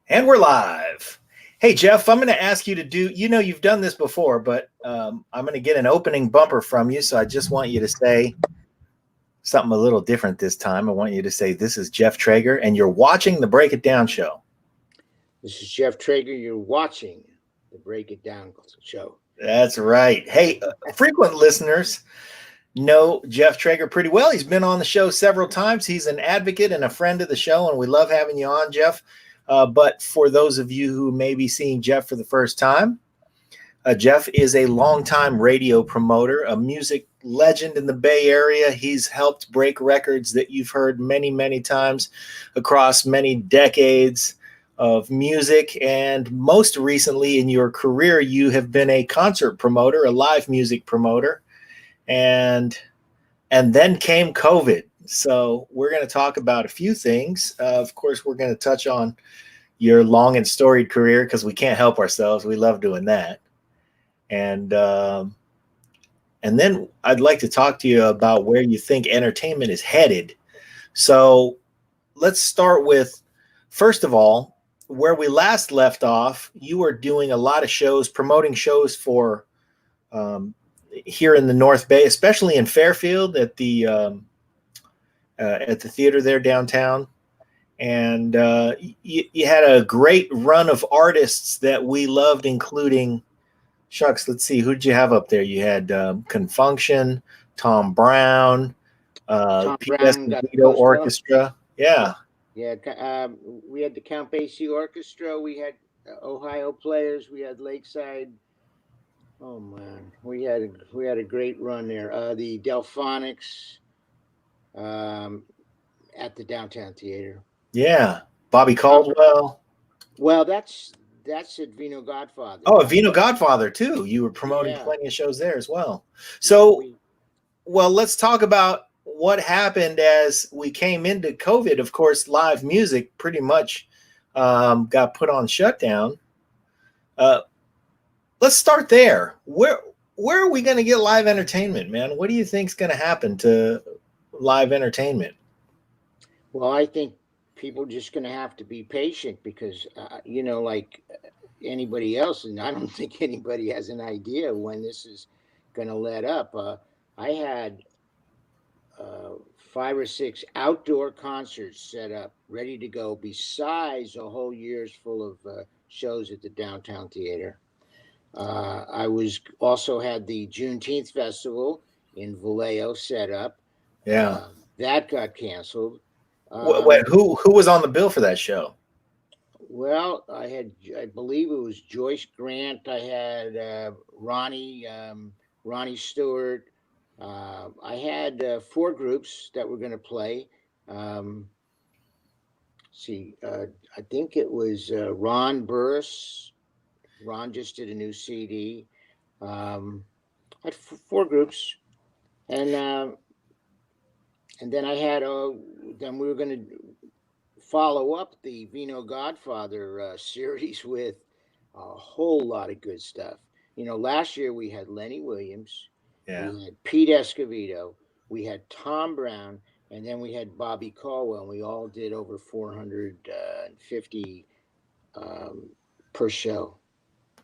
And we're live. Hey, Jeff, I'm going to ask you to do, you've done this before, but I'm going to get an opening bumper from you. So I just want you to say something a little different this time. I want you to say, "This is Jeff Trager, and you're watching the Break It Down show." This is Jeff Trager. You're watching the Break It Down show. That's right. Hey, frequent listeners know Jeff Trager pretty well. He's been on the show several times. He's an advocate and a friend of the show, and we love having you on, Jeff. But for those of you who may be seeing Jeff for the first time, Jeff is a longtime radio promoter, a music legend in the Bay Area. He's helped break records that you've heard many, many times across many decades of music. And most recently in your career, you have been a concert promoter, a live music promoter. And then came COVID. So we're going to talk about a few things. Of course, we're going to touch on your long and storied career because we can't help ourselves. We love doing that. And then I'd like to talk to you about where you think entertainment is headed. So let's start with, first of all, where we last left off. You were doing a lot of shows, promoting shows for here in the North Bay, especially in Fairfield at the theater there downtown. And you had a great run of artists that we loved, including, shucks, let's see, who did you have up there? You had Confunction, Tom Brown, P.S. Vito Orchestra. Yeah. Yeah, we had the Count Basie Orchestra. We had Ohio Players. We had Lakeside. Oh man, we had a great run there. The Delphonics at the Downtown Theater. Yeah, Bobby Caldwell. Well, that's at Vino Godfather. Oh, at Vino Godfather too. You were promoting plenty of shows there as well. So, well, let's talk about what happened as we came into COVID. Of course, live music pretty much got put on shutdown. Let's start there. Where are we going to get live entertainment, man? What do you think is going to happen to live entertainment? Well, I think people are just going to have to be patient because, like anybody else, and I don't think anybody has an idea when this is going to let up. I had 5 or 6 outdoor concerts set up, ready to go, besides a whole year's full of shows at the Downtown Theater. I was also had the Juneteenth Festival in Vallejo set up. Yeah, that got canceled. Wait, who was on the bill for that show? Well, I believe it was Joyce Grant. I had Ronnie Stewart. I had 4 groups that were going to play. I think it was Ron Burris. Ron just did a new CD. I had 4 groups, and then I had then we were going to follow up the Vino Godfather series with a whole lot of good stuff. Last year we had Lenny Williams, we had Pete Escovedo, we had Tom Brown, and then we had Bobby Caldwell, and we all did over 450 per show.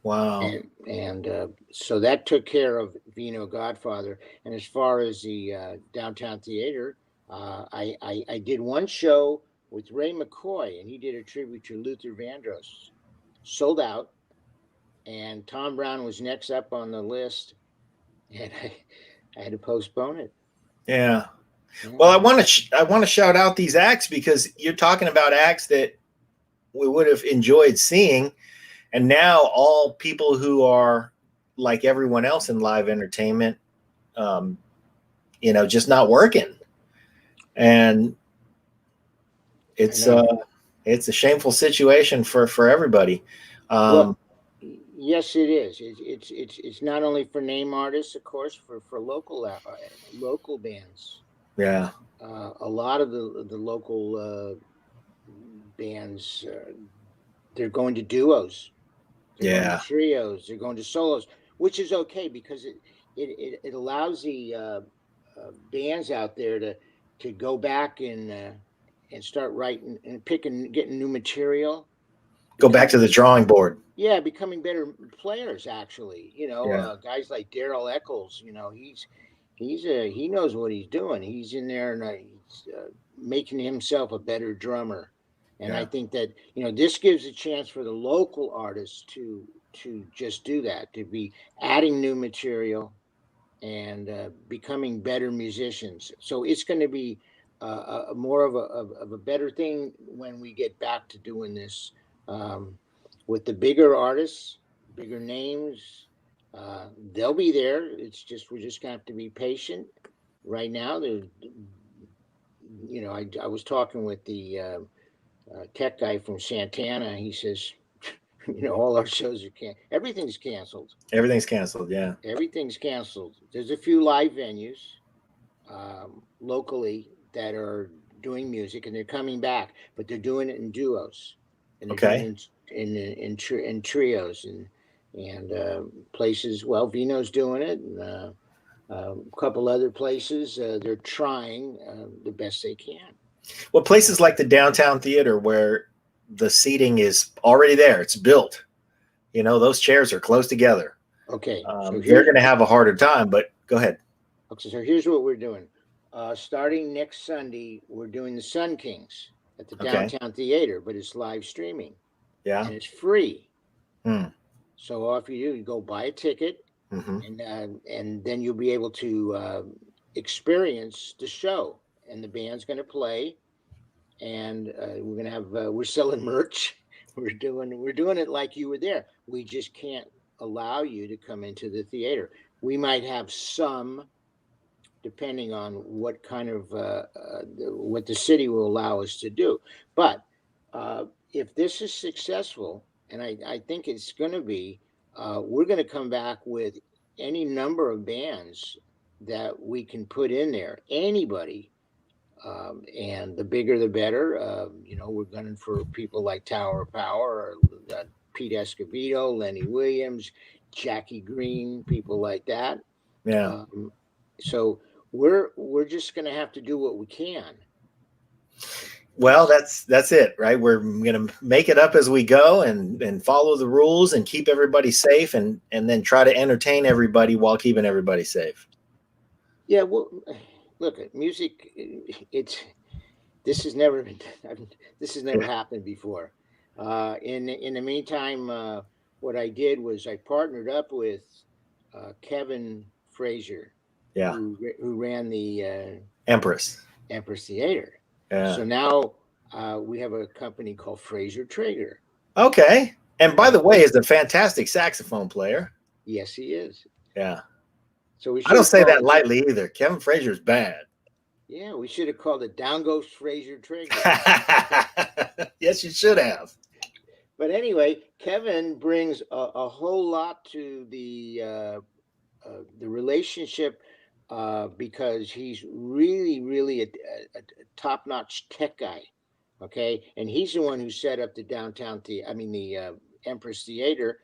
Wow. And so that took care of Vino Godfather. And as far as the Downtown Theater, I did one show with Ray McCoy, and he did a tribute to Luther Vandross. Sold out. And Tom Brown was next up on the list, and I had to postpone it. Yeah. Well, I want to shout out these acts because you're talking about acts that we would have enjoyed seeing. And now all people who are like everyone else in live entertainment, just not working. And it's a shameful situation for everybody. Well, yes, it is. It's not only for name artists, of course, for local bands. Yeah. A lot of the local bands, they're going to duos. They're going to trios. They're going to solos, which is okay because it allows the bands out there to go back and start writing and getting new material. Go back to the drawing board. Yeah, becoming better players. Actually, Yeah. guys like Daryl Eccles. He knows what he's doing. He's in there and he's making himself a better drummer. And I Yeah. think that this gives a chance for the local artists to just do that, to be adding new material and becoming better musicians. So it's going to be more of a better thing when we get back to doing this with the bigger artists, bigger names. They'll be there. We're just going to have to be patient. Right now, I was talking with the tech guy from Santana. He says, all our shows are everything's canceled. Everything's canceled. Yeah. Everything's canceled. There's a few live venues locally that are doing music, and they're coming back, but they're doing it in duos, and they're doing it in trios and places. Well, Vino's doing it, and a couple other places. They're trying the best they can. Well, places like the Downtown Theater, where the seating is already there, it's built. Those chairs are close together. Okay, so they're going to have a harder time. But go ahead. Okay, so here's what we're doing. Starting next Sunday, we're doing the Sun Kings at the Downtown Theater, but it's live streaming. Yeah, and it's free. Hmm. So all you do, you go buy a ticket, and then you'll be able to experience the show. And the band's going to play, and we're going to have we're selling merch. We're doing it like you were there. We just can't allow you to come into the theater. We might have some, depending on what kind of what the city will allow us to do. But if this is successful, and I think it's going to be, we're going to come back with any number of bands that we can put in there. Anybody. And the bigger the better. We're gunning for people like Tower of Power, or Pete Escovedo, Lenny Williams, Jackie Green, people like that. Yeah. So we're just going to have to do what we can. Well, that's it, right? We're going to make it up as we go and follow the rules and keep everybody safe and then try to entertain everybody while keeping everybody safe. Yeah, well, look, at music. This has never happened before. In the meantime, what I did was I partnered up with Kevin Frazier, who ran the Empress Theater. Yeah. So now we have a company called Frazier Trager. Okay, and by the way, is a fantastic saxophone player. Yes, he is. Yeah. So I don't say that lightly either. Kevin Frazier's bad. Yeah, we should have called it Down Goes Frazier Trager. Yes, you should have. But anyway, Kevin brings a whole lot to the relationship because he's really a top-notch tech guy. Okay, and he's the one who set up the the Empress Theater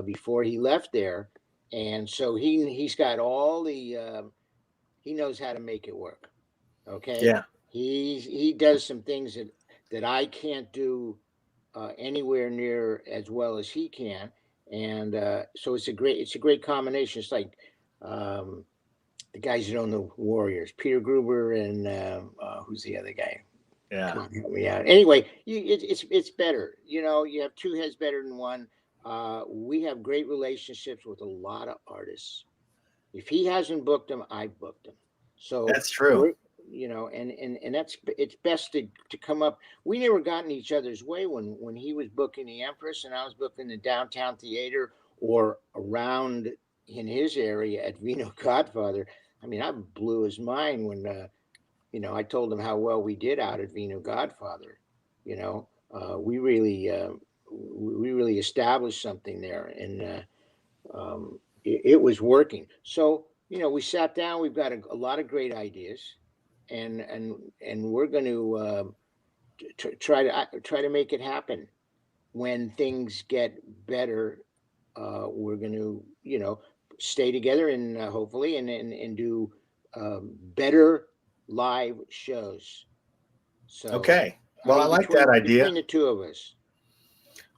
before he left there. And so he's got all the he knows how to make it work. Okay. Yeah. He does some things that I can't do anywhere near as well as he can, and so it's a great combination. It's like the guys who don't know Warriors, Peter Gruber and who's the other guy? Yeah. Come on, help me out. Anyway, it's better. You have two heads better than one. We have great relationships with a lot of artists. If he hasn't booked them, I've booked them. So that's true. And it's best to come up. We never got in each other's way when he was booking the Empress and I was booking the Downtown Theater or around in his area at Vino Godfather. I mean, I blew his mind when I told him how well we did out at Vino Godfather. We really established something there, and it was working. So we sat down. We've got a lot of great ideas, and we're going to try to make it happen. When things get better, we're going to stay together and hopefully and do better live shows. So okay. Well, I like that idea. Between the two of us.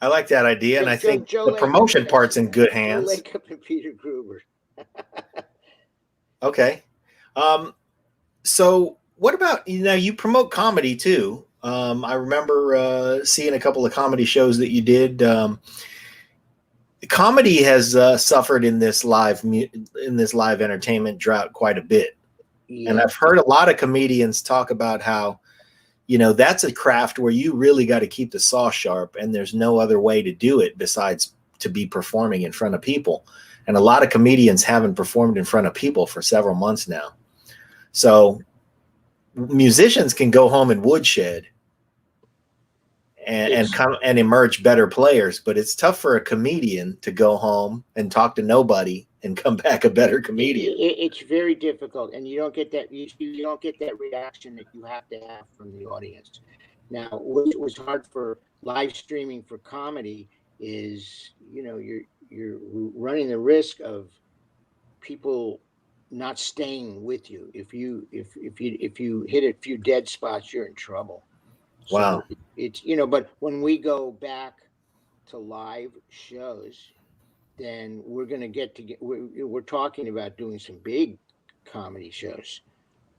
I like that idea, and I think Joe the promotion Lacob, part's in good Joe hands. Lacob and Peter Gruber. Okay. So what about, you promote comedy too. I remember seeing a couple of comedy shows that you did. Comedy has suffered in this live entertainment drought quite a bit. Yeah. And I've heard a lot of comedians talk about how, that's a craft where you really got to keep the saw sharp, and there's no other way to do it besides to be performing in front of people. And a lot of comedians haven't performed in front of people for several months now. So musicians can go home and woodshed and emerge better players, but it's tough for a comedian to go home and talk to nobody and come back a better comedian. It's very difficult, and you don't get that. You don't get that reaction that you have to have from the audience. Now, what was hard for live streaming for comedy is, you're running the risk of people not staying with you. If you hit a few dead spots, you're in trouble. Wow. So it's, but when we go back to live shows, then we're going to we're talking about doing some big comedy shows.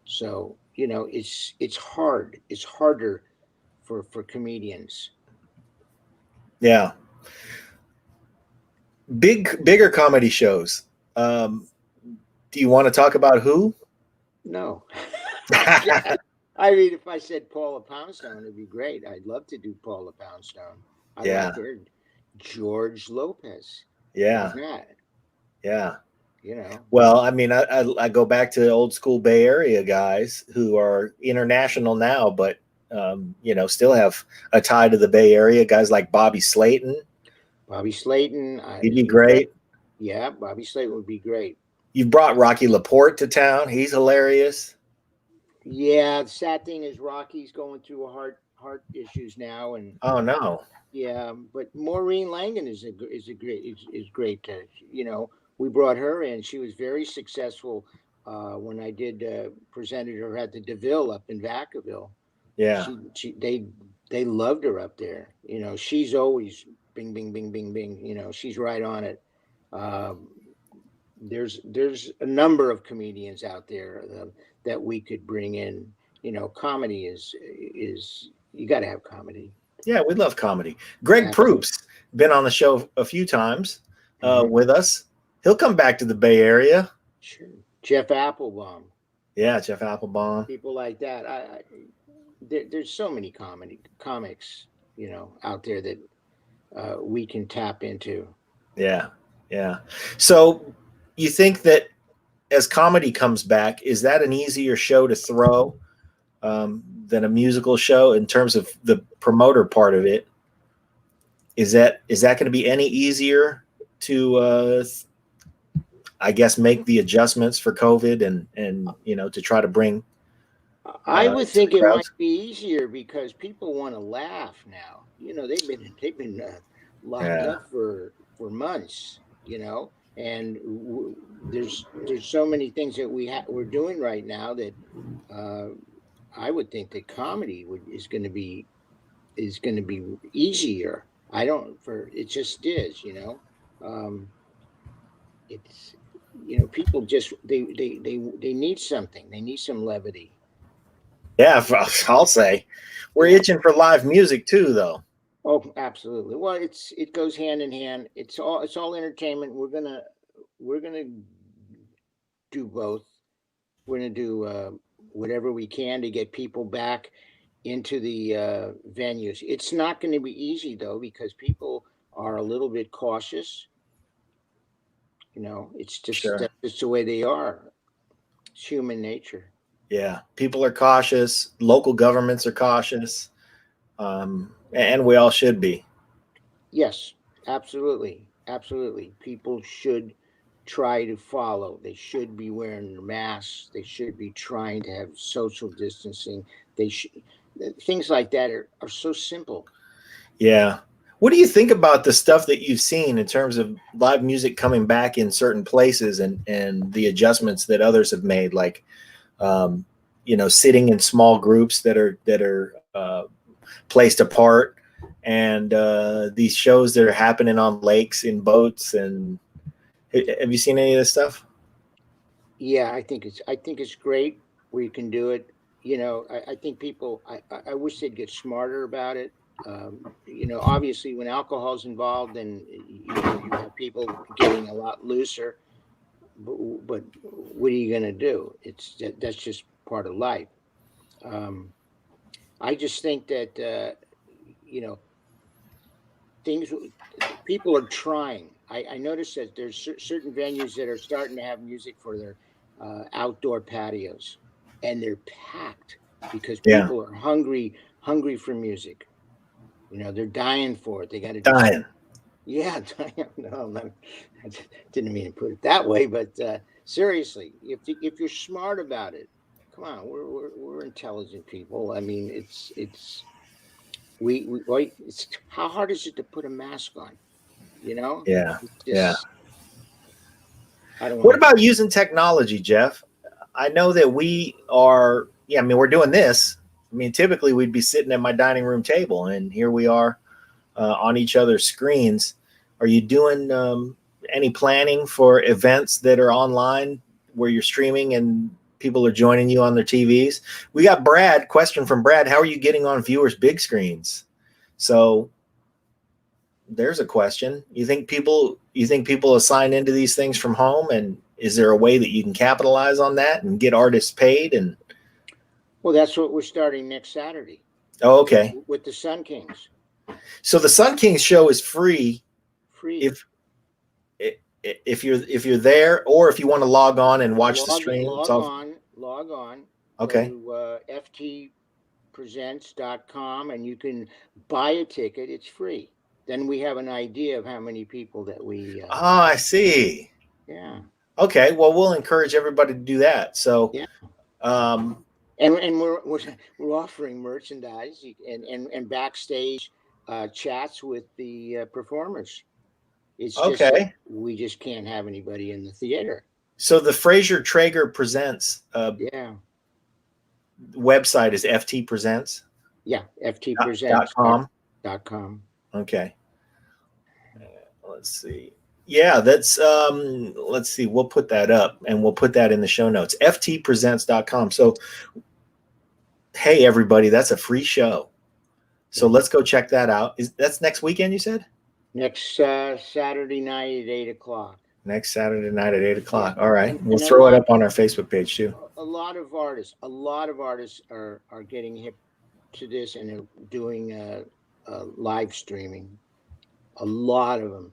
So, it's hard. It's harder for comedians. Yeah. Bigger comedy shows. Do you want to talk about who? No. Yeah. I mean, if I said Paula Poundstone, it'd be great. I'd love to do Paula Poundstone. I like her. George Lopez. Yeah. That. Yeah. Well, I mean, I go back to old school Bay Area guys who are international now, but still have a tie to the Bay Area. Guys like Bobby Slayton. He'd be great. Yeah, Bobby Slayton would be great. You've brought Rocky Laporte to town. He's hilarious. Yeah, the sad thing is Rocky's going through heart issues now, and oh no. Yeah, but Maureen Langan is great. We brought her in. She was very successful when I did presented her at the DeVille up in Vacaville. Yeah, they loved her up there. She's always bing, bing, bing, bing, bing. She's right on it. There's a number of comedians out there that we could bring in. Comedy is you got to have comedy. Yeah, we love comedy. Greg Proops been on the show a few times with us. He'll come back to the Bay Area. Sure. Jeff Applebaum. Yeah, Jeff Applebaum. People like that. There's so many comics, out there that we can tap into. Yeah, yeah. So you think that as comedy comes back, is that an easier show to throw than a musical show in terms of the promoter part of it? Is that going to be any easier to, I guess, make the adjustments for COVID and to try to bring? I would think it might be easier because people want to laugh now. They've been locked up for months. And there's so many things that we're doing right now that I would think that comedy is going to be easier. It just is. It's people just they need something. They need some levity. Yeah, I'll say we're itching for live music too, though. Oh, absolutely. Well, it goes hand in hand. It's all entertainment. We're gonna do both. We're gonna do whatever we can to get people back into the venues. It's not going to be easy though because people are a little bit cautious. It's just it's the way they are. It's human nature. Yeah, people are cautious. Local governments are cautious, and we all should be. Yes, absolutely. People should try to follow. They should be wearing their masks. They should be trying to have social distancing. Things like that are so simple. Yeah. What do you think about the stuff that you've seen in terms of live music coming back in certain places and the adjustments that others have made, like sitting in small groups that are placed apart and these shows that are happening on lakes in boats. And have you seen any of this stuff? Yeah, I think it's great where you can do it. I think people, I wish they'd get smarter about it. Obviously when alcohol's involved, and you have people getting a lot looser, but what are you going to do? That's just part of life. I just think that, things, people are trying. I noticed that there's certain venues that are starting to have music for their outdoor patios, and they're packed because people are hungry for music. They're dying for it. They got to dying. Yeah, no, I didn't mean to put it that way, but seriously, if you're smart about it, come on, we're intelligent people. I mean, it's how hard is it to put a mask on? Yeah. What about using technology, Jeff? I know that we are. Yeah, I mean, we're doing this. I mean, typically we'd be sitting at my dining room table, and here we are on each other's screens. Are you doing any planning for events that are online where you're streaming and people are joining you on their TVs? We got question from Brad. How are you getting on viewers' big screens? So there's a question. You think people assign into these things from home, and is there a way that you can capitalize on that and get artists paid? And well, that's what we're starting next Saturday. Oh, okay. With the Sun Kings. So the Sun Kings show is free. If you're there, or if you want to log on and watch the stream. Log on. Okay. Go to ftpresents.com, and you can buy a ticket. It's free. Then we have an idea of how many people that we. I see. Yeah. Okay. Well, we'll encourage everybody to do that. So. Yeah. And we're offering merchandise and backstage chats with the performers. It's just that we just can't have anybody in the theater. So the Trager Presents website is FT Presents. Yeah, ftpresents.com. Okay. Let's see. Yeah, that's let's see. We'll put that up, and we'll put that in the show notes. ftpresents.com. So hey everybody, that's a free show. So let's go check that out. That's next weekend, you said? Next Saturday night at 8:00. Next Saturday night at 8:00. All right. We'll throw it up on our Facebook page too. A lot of artists are getting hip to this and are doing live streaming. A lot of them.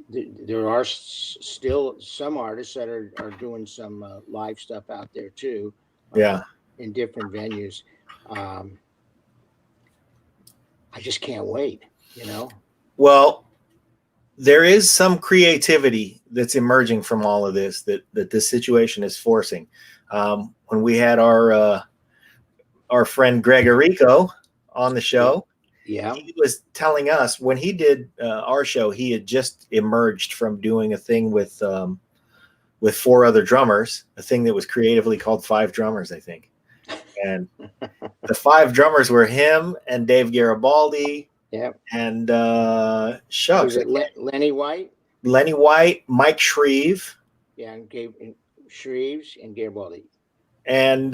There are still some artists that are doing some live stuff out there too. In different venues. I just can't wait, Well, there is some creativity that's emerging from all of this that this situation is forcing. When we had our friend Greg Arico on the show, he was telling us when he did our show, he had just emerged from doing a thing with 4 other drummers, a thing that was creatively called 5 Drummers, I think. And the 5 drummers were him and Dave Garibaldi. And shucks. Was it Lenny White? Lenny White, Mike Shreve. Yeah, and Shreves and Garibaldi. And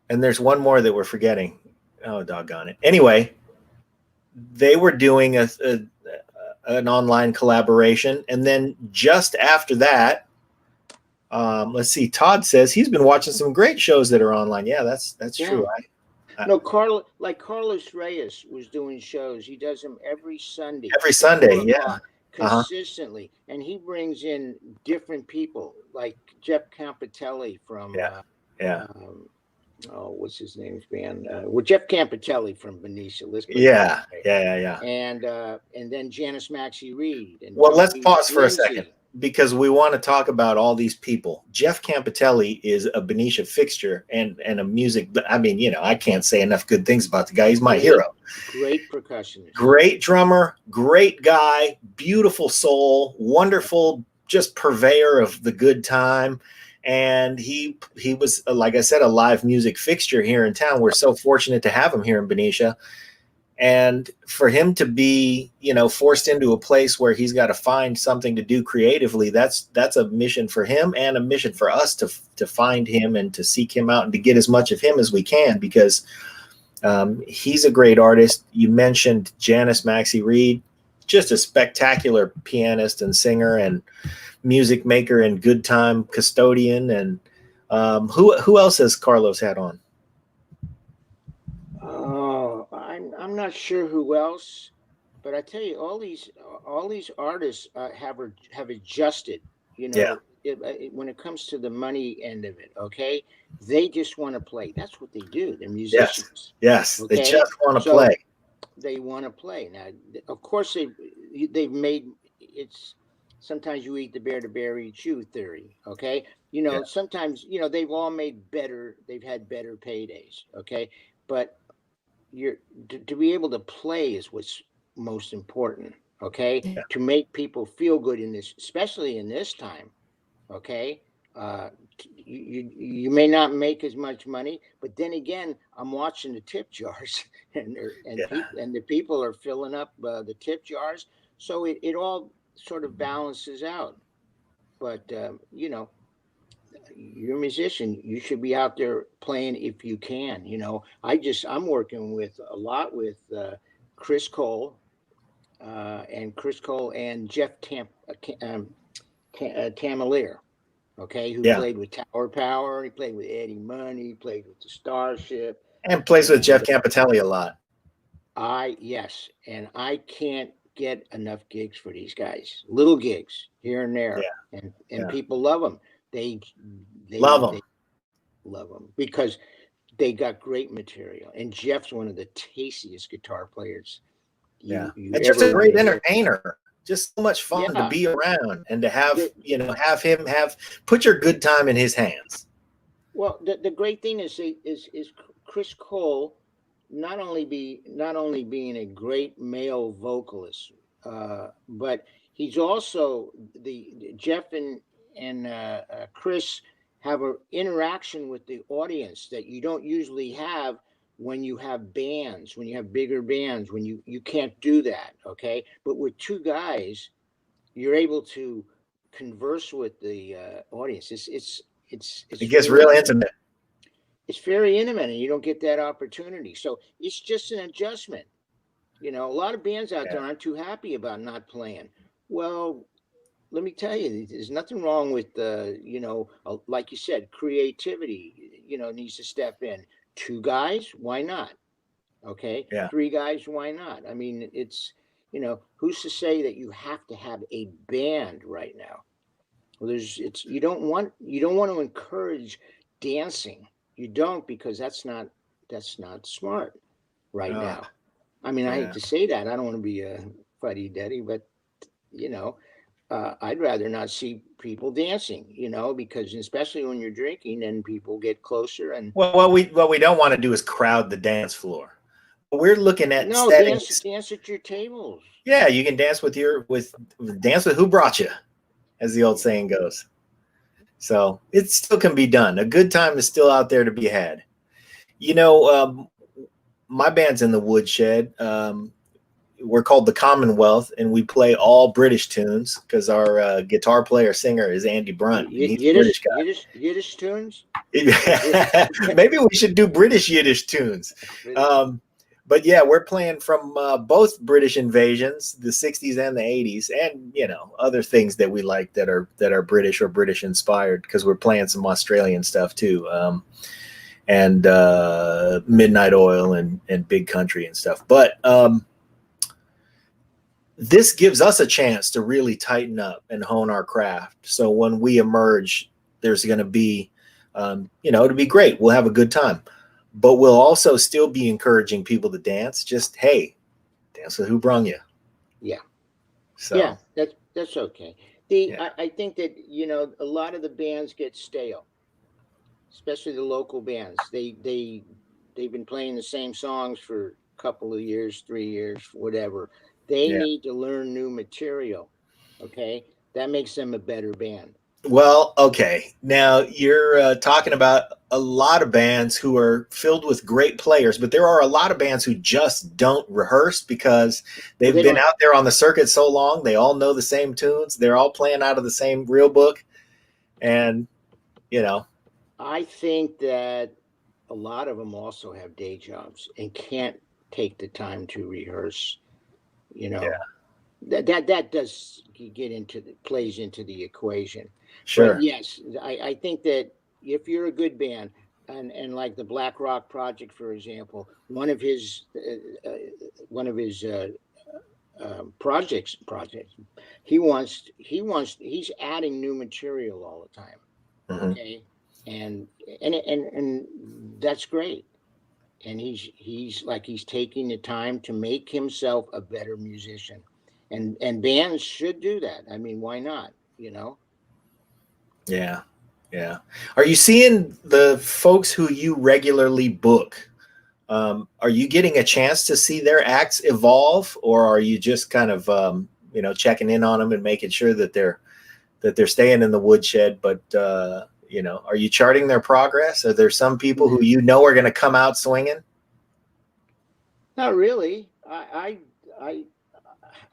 there's one more that we're forgetting. Oh, doggone it. Anyway, they were doing an online collaboration. And then just after that, let's see. Todd says he's been watching some great shows that are online. Yeah, that's true. No, Carlos Reyes was doing shows. He does them every Sunday. Consistently, and he brings in different people like Jeff Campatelli from what's his name's band? Jeff Campatelli from Benicia. And then Janice Maxie Reed. And let's pause for a second, because we want to talk about all these people. Jeff Campatelli is a Benicia fixture and a music. I mean, I can't say enough good things about the guy. He's my hero. Great percussionist. Great drummer. Great guy. Beautiful soul. Wonderful, just purveyor of the good time. and he was, like I said, a live music fixture here in town. We're so fortunate to have him here in Benicia. And for him to be, forced into a place where he's got to find something to do creatively, that's a mission for him and a mission for us to find him and to seek him out and to get as much of him as we can, because he's a great artist. You mentioned Janice Maxie Reed, just a spectacular pianist and singer and music maker and good time custodian. And who else has Carlos had on? Oh, I'm not sure who else, but I tell you, all these artists have adjusted. Yeah. When it comes to the money end of it, okay, they just want to play. That's what they do. They're Yes. musicians. Yes. Okay? They just want to So play. they want to play. Now, of course, they've made it's. Sometimes you eat the bear eats you theory. Okay, Yeah. sometimes they've all made better. They've had better paydays. Okay, but to be able to play is what's most important. Okay, Yeah. to make people feel good in this, especially in this time. Okay, you may not make as much money, but then again, I'm watching the tip jars, and the people are filling up the tip jars, so it all sort of balances out. But you're a musician, you should be out there playing if you can. I'm working with a lot with Chris Cole and Jeff Tamalier, okay, who Yeah. played with Tower Power. He played with Eddie Money. He played with the Starship. And plays with Jeff Campatelli a lot. Yes, and I can't get enough gigs for these guys. Little gigs here and there, and people love them. They love them. They love them because they got great material. And Jeff's one of the tastiest guitar players. And just a great entertainer. Just so much fun to be around and to have him put your good time in his hands. Well, the great thing is Chris Cole not only being a great male vocalist, but he's also the Jeff and Chris have an interaction with the audience that you don't usually have when you have bands, when you have bigger bands, when you can't do that. Okay, but with two guys, you're able to converse with the audience. It gets real intimate. It's very intimate, and you don't get that opportunity. So it's just an adjustment. A lot of bands out there aren't too happy about not playing. Well, let me tell you, there's nothing wrong with like you said, creativity. Needs to step in. Two guys, why not? Okay. Yeah. Three guys, why not? I mean, it's who's to say that you have to have a band right now? Well, you don't want to encourage dancing. You don't, because that's not smart right now. I mean, I hate to say that. I don't want to be a fuddy-duddy, but I'd rather not see people dancing. Because especially when you're drinking, and people get closer. And what we don't want to do is crowd the dance floor. We're looking at settings. Dance at your tables. Yeah, you can dance dance with who brought you, as the old saying goes. So it still can be done. A good time is still out there to be had. My band's in the woodshed. We're called the Commonwealth, and we play all British tunes because our guitar player singer is Andy Brunt. He's a British guy. Yiddish tunes? Maybe we should do British Yiddish tunes. But yeah, we're playing from both British invasions, the 60s and the 80s, and other things that we like that are British or British inspired, because we're playing some Australian stuff too, and Midnight Oil and Big Country and stuff. But this gives us a chance to really tighten up and hone our craft. So when we emerge, there's going to be, it'll be great. We'll have a good time. But we'll also still be encouraging people to dance. Just, hey, dance with who brung you. Yeah. So yeah, that's okay. I think that a lot of the bands get stale, especially the local bands. They've been playing the same songs for a couple of years, 3 years, whatever. They need to learn new material. Okay, that makes them a better band. Well, okay. Now you're talking about a lot of bands who are filled with great players, but there are a lot of bands who just don't rehearse because Well, they've they been don't. out there on the circuit so long. They all know the same tunes. They're all playing out of the same real book. And, you know, I think that a lot of them also have day jobs and can't take the time to rehearse. You yeah, know, that does get into the plays into the equation. But sure. yes, I think that if you're a good band, and like the Black Rock Project, for example, one of his projects, he's adding new material all the time. Hmm. Okay, and that's great. And he's taking the time to make himself a better musician, and bands should do that. I mean, why not? You know, Yeah. Yeah. Are you seeing the folks who you regularly book? Are you getting a chance to see their acts evolve, or are you just kind of checking in on them and making sure that they're staying in the woodshed? But are you charting their progress? Are there some people who are going to come out swinging? not really. I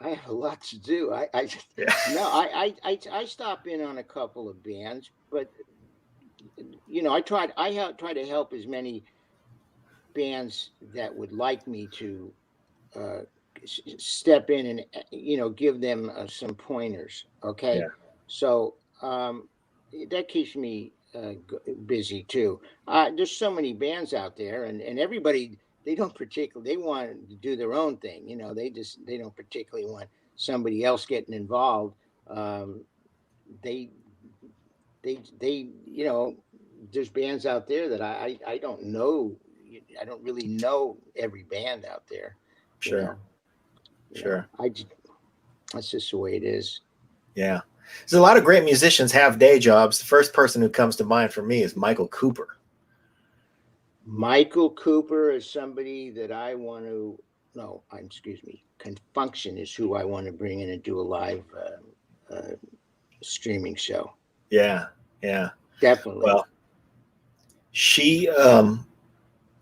have a lot to do. I Yeah, no, I stop in on a couple of bands, but try to help as many bands that would like me to uh, step in and give them some pointers. Okay, yeah, so that keeps me busy too. There's so many bands out there, and everybody, they don't particularly, they want to do their own thing. They don't particularly want somebody else getting involved. Um, they they there's bands out there that I don't know. I don't really know every band out there. You sure, know, sure. that's just the way it is. Yeah, there's a lot of great musicians have day jobs. The first person who comes to mind for me is Michael Cooper. Michael Cooper is somebody that I want to. No, excuse me. Confunction is who I want to bring in and do a live streaming show. Yeah, yeah. Definitely. Well, she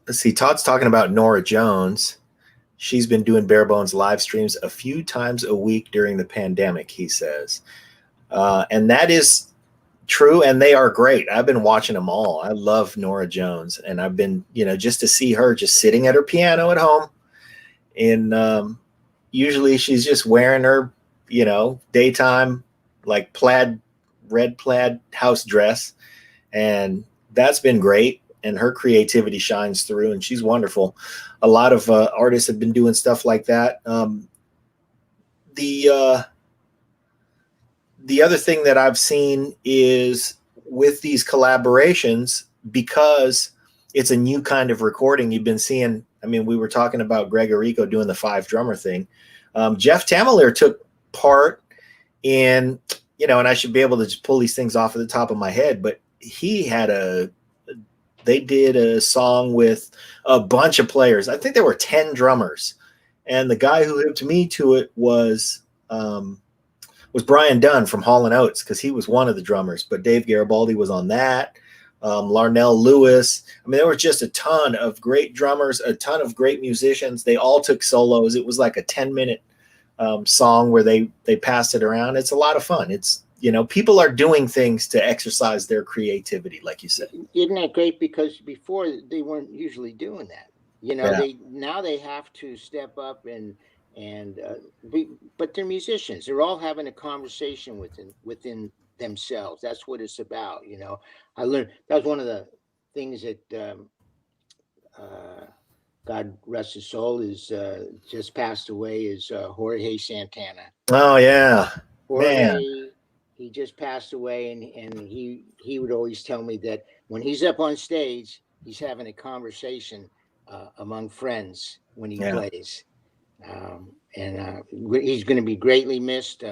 let's see. Todd's talking about Nora Jones. She's been doing Bare Bones live streams a few times a week during the pandemic, he says. And that is true. And they are great. I've been watching them all. I love Nora Jones. And I've been, just to see her just sitting at her piano at home. And usually she's just wearing her, daytime, like red plaid house dress. And that's been great. And her creativity shines through, and she's wonderful. A lot of artists have been doing stuff like that. The the other thing that I've seen is with these collaborations, because it's a new kind of recording. You've been seeing. I mean, we were talking about Greg Arico doing the 5-drummer thing. Jeff Tamalier took part in, and I should be able to just pull these things off at the top of my head, but they did a song with a bunch of players. I think there were 10 drummers. And the guy who hipped me to it was Brian Dunn from Hall & Oates, because he was one of the drummers. But Dave Garibaldi was on that. Larnell Lewis. I mean, there was just a ton of great drummers, a ton of great musicians. They all took solos. It was like a 10-minute song where they passed it around. It's a lot of fun. It's, people are doing things to exercise their creativity, like you said. Isn't that great? Because before they weren't usually doing that. Yeah. They have to step up but they're musicians. They're all having a conversation within themselves. That's what it's about. I learned that was one of the things that God rest his soul is just passed away is Jorge Santana. Oh yeah, man. Jorge, he just passed away, and he would always tell me that when he's up on stage, he's having a conversation among friends when he plays, and he's going to be greatly missed.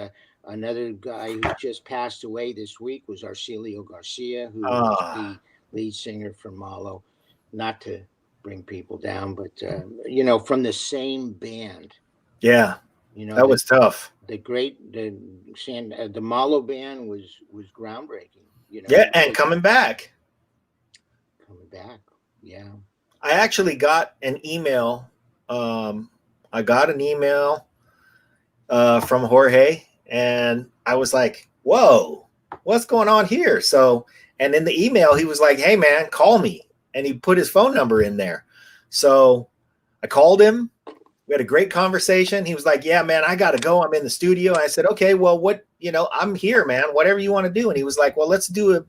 Another guy who just passed away this week was Arcelio Garcia, who was the lead singer for Malo. Not to bring people down, but from the same band. Yeah, You know, That was tough. the Malo band was groundbreaking. You know, Yeah, and coming back. coming back. Yeah. I actually got an email. I got an email from Jorge, and I was like, "Whoa, what's going on here?" So, and in the email, he was like, "Hey, man, call me," and he put his phone number in there. So I called him. We had a great conversation. He was like, "Yeah, man, I got to go. I'm in the studio." I said, "Okay, well, what, I'm here, man. Whatever you want to do." And he was like, "Well, let's do a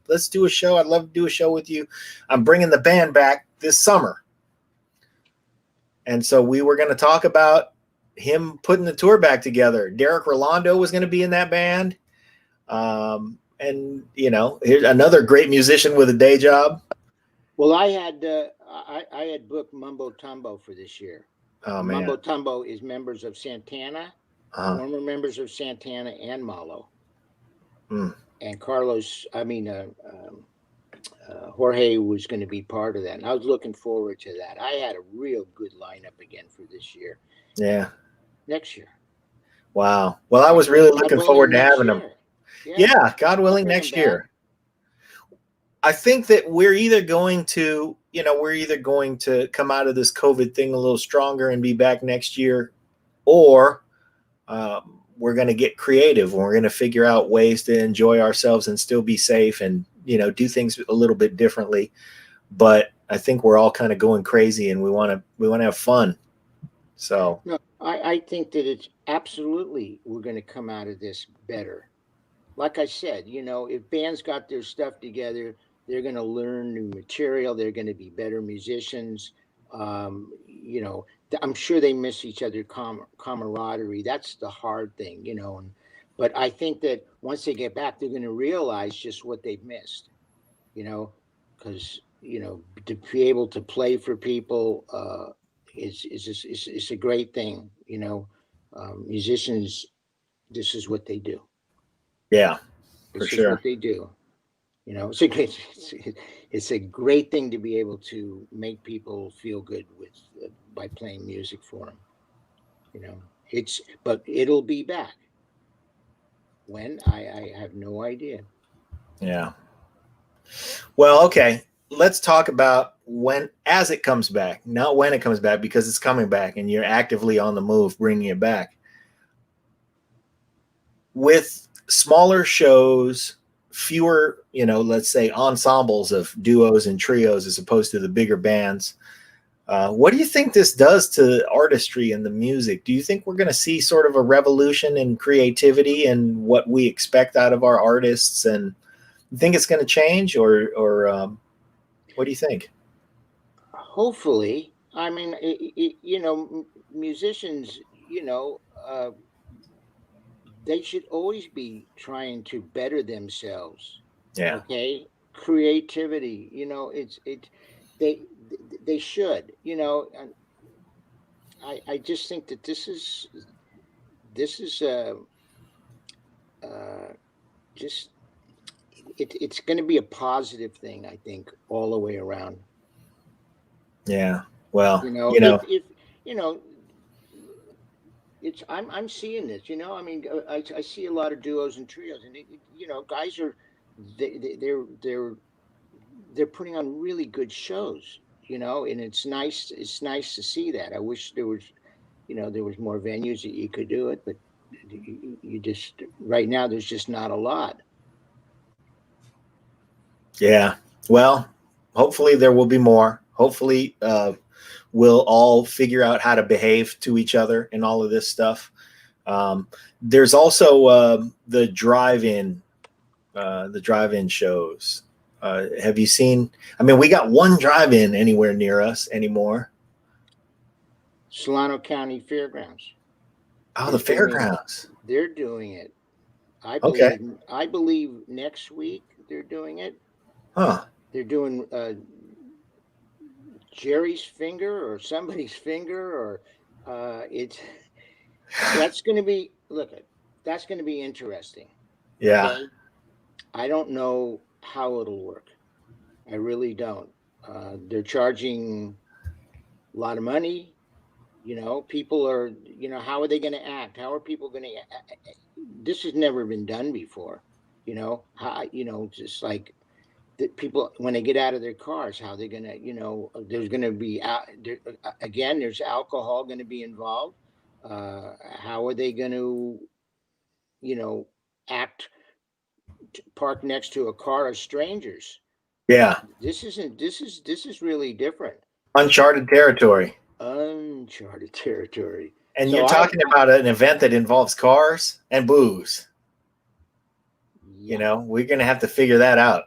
show. I'd love to do a show with you. I'm bringing the band back this summer." And so we were going to talk about him putting the tour back together. Derek Rolando was going to be in that band. And here's another great musician with a day job. Well, I had booked Mumbo Tumbo for this year. Oh, man. Mumbo Tumbo is members of Santana, former members of Santana and Malo. And Jorge was going to be part of that. And I was looking forward to that. I had a real good lineup again for this year. Yeah. Next year. Wow. Well, I was really looking forward to having him. Yeah, God willing, next year. I think that we're either going to come out of this COVID thing a little stronger and be back next year, or we're going to get creative. We're going to figure out ways to enjoy ourselves and still be safe and, do things a little bit differently. But I think we're all kind of going crazy and we want to have fun. So no, I think that it's absolutely, we're going to come out of this better. Like I said, if bands got their stuff together, they're going to learn new material. They're going to be better musicians. I'm sure they miss each other camaraderie. That's the hard thing, but I think that once they get back, they're going to realize just what they've missed, because, to be able to play for people is a great thing. Musicians, this is what they do. Yeah, for sure. What they do. It's a great thing to be able to make people feel good by playing music for them. But it'll be back. When? I have no idea. Yeah. Well, okay. Let's talk about as it comes back, not when it comes back, because it's coming back and you're actively on the move, bringing it back. With smaller shows, fewer, let's say ensembles of duos and trios as opposed to the bigger bands. What do you think this does to artistry and the music? Do you think we're going to see sort of a revolution in creativity and what we expect out of our artists? And you think it's going to change, or what do you think? Hopefully. I mean, musicians, they should always be trying to better themselves. Yeah. Okay. Creativity, they should, and I just think that this is just it's going to be a positive thing, I think, all the way around. Yeah. Well, it's I'm seeing this. I mean, I see a lot of duos and trios, and guys are they're putting on really good shows. And it's nice. It's nice to see that. I wish there was more venues that you could do it, but you just right now there's just not a lot. Yeah. Well, hopefully there will be more. Hopefully we'll all figure out how to behave to each other and all of this stuff. There's also the drive-in shows. Have you seen? I mean, we got one drive-in anywhere near us anymore. Solano County Fairgrounds. Oh, the fairgrounds. They're doing it. I believe next week they're doing it. Huh. They're doing Jerry's Finger or somebody's finger, or that's going to be that's going to be interesting. Yeah. Okay? I don't know how it'll work. I really don't. They're charging a lot of money. You know, people are, you know, how are they going to act? How are people going to? This has never been done before. You know, how, you know, just like that people when they get out of their cars, how they're going to, you know, there's going to be again, there's alcohol going to be involved. How are they going to, you know, act? Park next to a car of strangers. Yeah. This isn't. This is really different. Uncharted territory. Uncharted territory. And So you're talking about an event that involves cars and booze. yeah. You know, we're going to have to figure that out.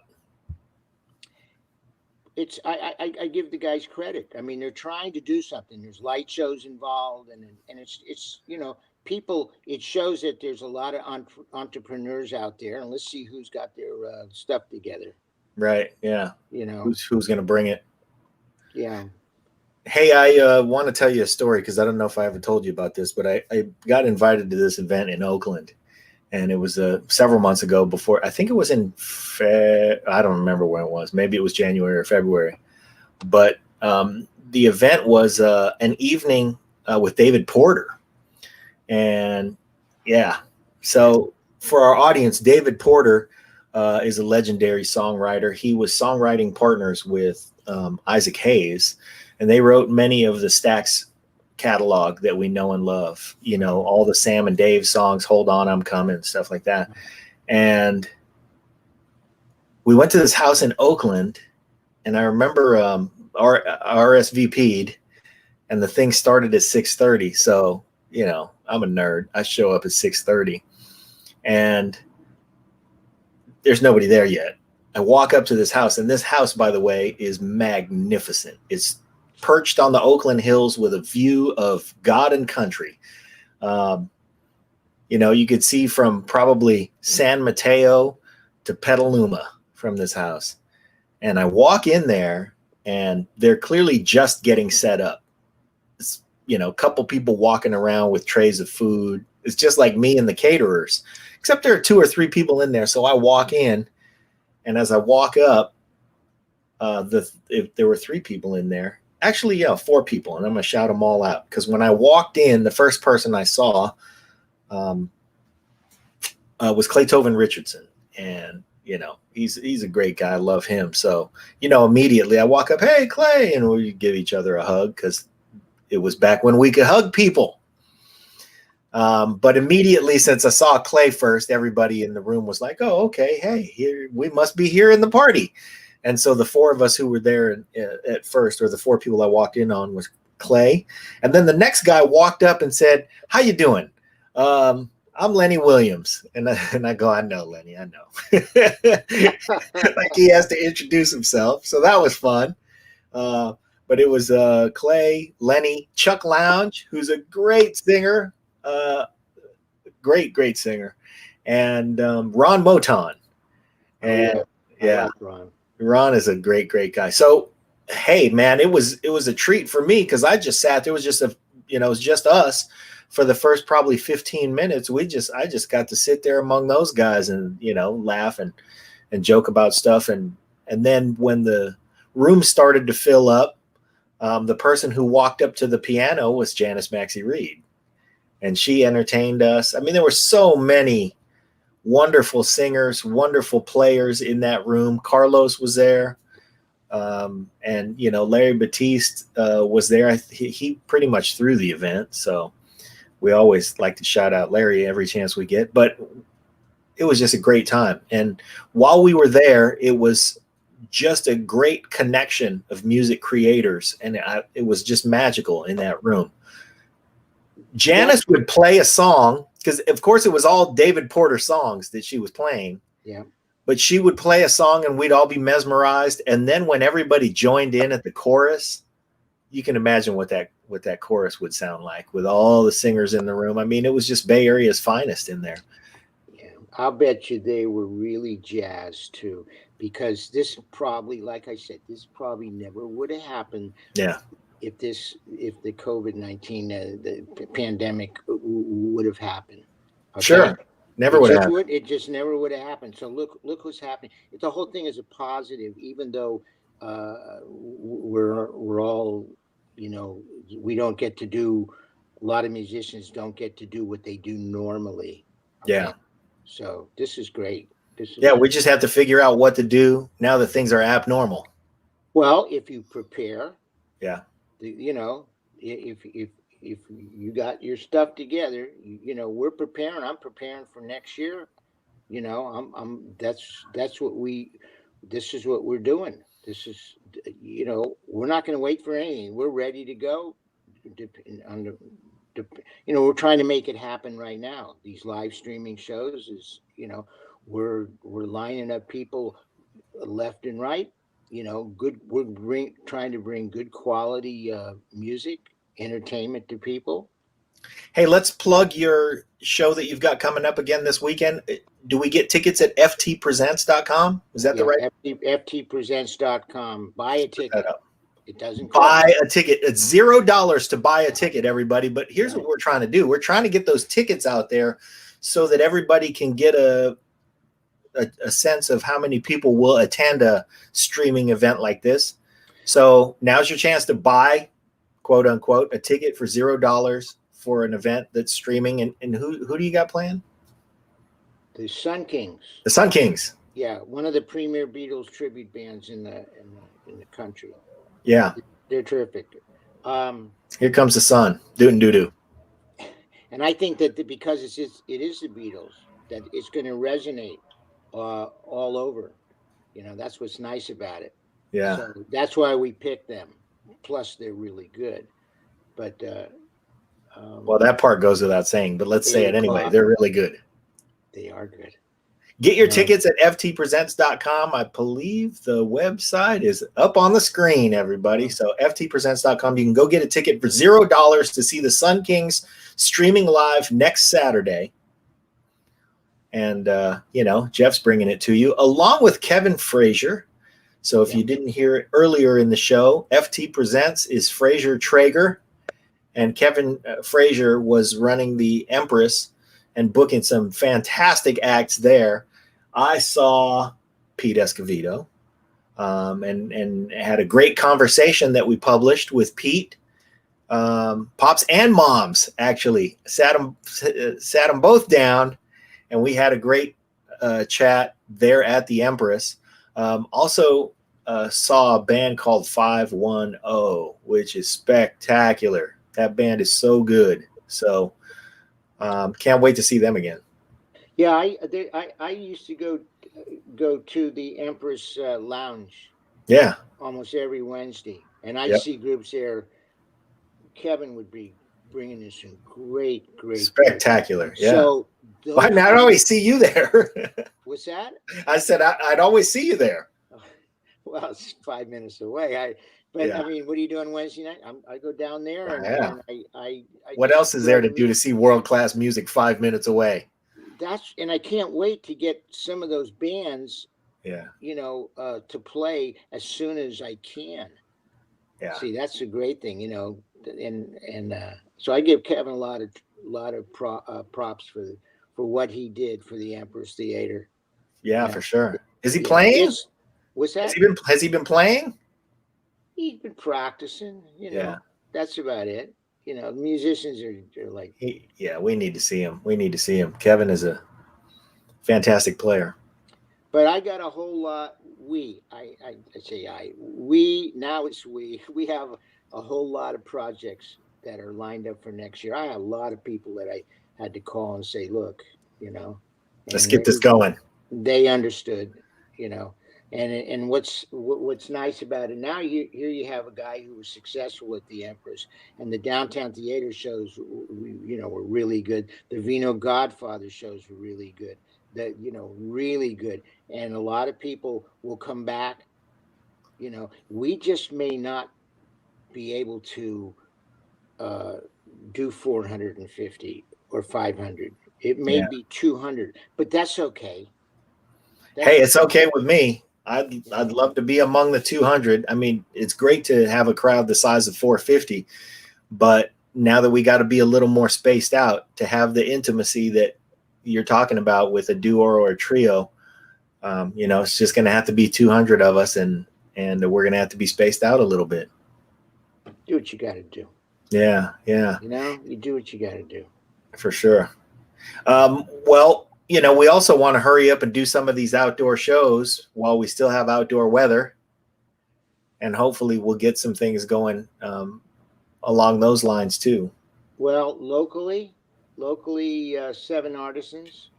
It's I give the guys credit. I mean, they're trying to do something. There's light shows involved, and it's you know, people. It shows that there's a lot of entrepreneurs out there, and let's see who's got their stuff together. Right. Yeah. You know, who's going to bring it? Yeah. Hey, I want to tell you a story because I don't know if I ever told you about this, but I got invited to this event in Oakland, and it was several months ago. Before I think it was in I don't remember when it was. Maybe it was January or February, but the event was an evening with David Porter, and yeah. So for our audience, David Porter is a legendary songwriter. He was songwriting partners with Isaac Hayes, and they wrote many of the Stax catalog that we know and love. You know, all the Sam and Dave songs, "Hold On, I'm Coming," stuff like that. And we went to this house in Oakland, and I remember RSVP'd, and the thing started at 6:30. So, you know, I'm a nerd. I show up at 6:30, and there's nobody there yet. I walk up to this house, and this house, by the way, is magnificent. It's perched on the Oakland Hills with a view of God and country. You know, you could see from probably San Mateo to Petaluma from this house. And I walk in there, and they're clearly just getting set up. It's, you know, a couple people walking around with trays of food. It's just like me and the caterers, except there are 2 or 3 people in there. So I walk in, and as I walk up, there were 3 people in there. Actually, yeah, 4 people, and I'm gonna shout them all out because when I walked in, the first person I saw was Claytoven Richardson, and you know he's a great guy. I love him. So you know, immediately I walk up, "Hey, Clay," and we give each other a hug because it was back when we could hug people. But immediately, since I saw Clay first, everybody in the room was like, "Oh, okay, hey, here we must be here in the party." And so the 4 of us who were there at first, or the 4 people I walked in on, was Clay. And then the next guy walked up and said, "How you doing? I'm Lenny Williams." And I go, "I know, Lenny, I know." Like he has to introduce himself. So that was fun. But it was Clay, Lenny, Chuck Lounge, who's a great singer, great singer, and Ron Moton. And yeah. Ron is a great guy. So, hey, man, it was a treat for me because I just sat there. It was just it was just us for the first probably 15 minutes. I just got to sit there among those guys and, you know, laugh and joke about stuff. And then when the room started to fill up, the person who walked up to the piano was Janice Maxey Reid, and she entertained us. I mean, there were so many wonderful singers, wonderful players in that room. Carlos was there. And, you know, Larry Batiste was there. He pretty much threw the event. So we always like to shout out Larry every chance we get. But it was just a great time. And while we were there, it was just a great connection of music creators. And it was just magical in that room. Janice would play a song, because of course it was all David Porter songs that she was playing. Yeah. But she would play a song and we'd all be mesmerized. And then when everybody joined in at the chorus, you can imagine what that chorus would sound like with all the singers in the room. I mean, it was just Bay Area's finest in there. Yeah, I'll bet you they were really jazzed too, because this probably, like I said, this probably never would have happened. Yeah. If the COVID-19 the pandemic would have happened. Okay? Sure. Never would have. It just never would have happened. So look what's happening. The whole thing is a positive, even though we're all, you know, we don't get to do, a lot of musicians don't get to do what they do normally. Yeah. So this is great. Yeah, we just have to figure out what to do now that things are abnormal. Well, if you prepare, yeah, you know, if you got your stuff together, you know, we're preparing. I'm preparing for next year. You know, that's what this is what we're doing. This is, you know, we're not going to wait for anything. We're ready to go. You know, we're trying to make it happen right now. These live streaming shows is, you know, we're lining up people left and right. You know, we're trying to bring good quality music, entertainment to people. Hey, let's plug your show that you've got coming up again this weekend. Do we get tickets at ftpresents.com? Is that the right? ftpresents.com. Buy a ticket. It doesn't buy a ticket. It's $0 to buy a ticket, everybody. But here's what we're trying to do. We're trying to get those tickets out there so that everybody can get a sense of how many people will attend a streaming event like this. So now's your chance to buy, quote unquote, a ticket for $0 for an event that's streaming. And who do you got playing? The Sun Kings. The Sun Kings. Yeah, one of the premier Beatles tribute bands in the country. Yeah, they're terrific. Here comes the sun, doo doo doo. And I think that because it is the Beatles, that it's going to resonate all over. You know, that's what's nice about it. Yeah. So that's why we picked them. Plus, they're really good. But well, that part goes without saying. But let's say it anyway. They're really good. They are good. Get your tickets at ftpresents.com. I believe the website is up on the screen, everybody. So ftpresents.com. You can go get a ticket for $0 to see the Sun Kings streaming live next Saturday. And, you know, Jeff's bringing it to you along with Kevin Frazier. So if you didn't hear it earlier in the show, FT Presents is Frazier Trager. And Kevin Frazier was running the Empress and booking some fantastic acts there. I saw Pete Escovedo and had a great conversation that we published with Pete. Pops and moms actually sat them both down, and we had a great chat there at the Empress. Also saw a band called 510, which is spectacular. That band is so good. So can't wait to see them again. Yeah, I used to go to the Empress Lounge. Yeah, almost every Wednesday, and I'd see groups there. Kevin would be bringing us some great spectacular. Groups. Yeah. So I'd always see you there. What's that? I said I'd always see you there. Well, it's 5 minutes away. I mean, what are you doing Wednesday night? I go down there, and I what else is there to do to see world-class music 5 minutes away? And I can't wait to get some of those bands, you know, to play as soon as I can. Yeah. See, that's a great thing, you know, and so I give Kevin a lot of props for what he did for the Empress Theater. Yeah, for sure. Is he playing? What's that? Has he been playing? He's been practicing, you know. Yeah. That's about it. You know, musicians are like. We need to see him. Kevin is a fantastic player. But I got a whole lot. We have a whole lot of projects that are lined up for next year. I have a lot of people that I had to call and say, look, you know, let's get this going. They understood, you know. And what's nice about it now, here you have a guy who was successful at the Empress, and the downtown theater shows, you know, were really good. The Vino Godfather shows were really good. Really good. And a lot of people will come back. You know, we just may not be able to do 450 or 500. It may be 200, but that's okay. Hey, it's okay with me. I'd love to be among the 200. I mean, it's great to have a crowd the size of 450, but now that we got to be a little more spaced out to have the intimacy that you're talking about with a duo or a trio, you know, it's just going to have to be 200 of us, and we're going to have to be spaced out a little bit. Do what you got to do. Yeah, yeah, You know, you do what you got to do. for sure. Well, we also want to hurry up and do some of these outdoor shows while we still have outdoor weather, and hopefully we'll get some things going along those lines too. Well, locally, Seven Artisans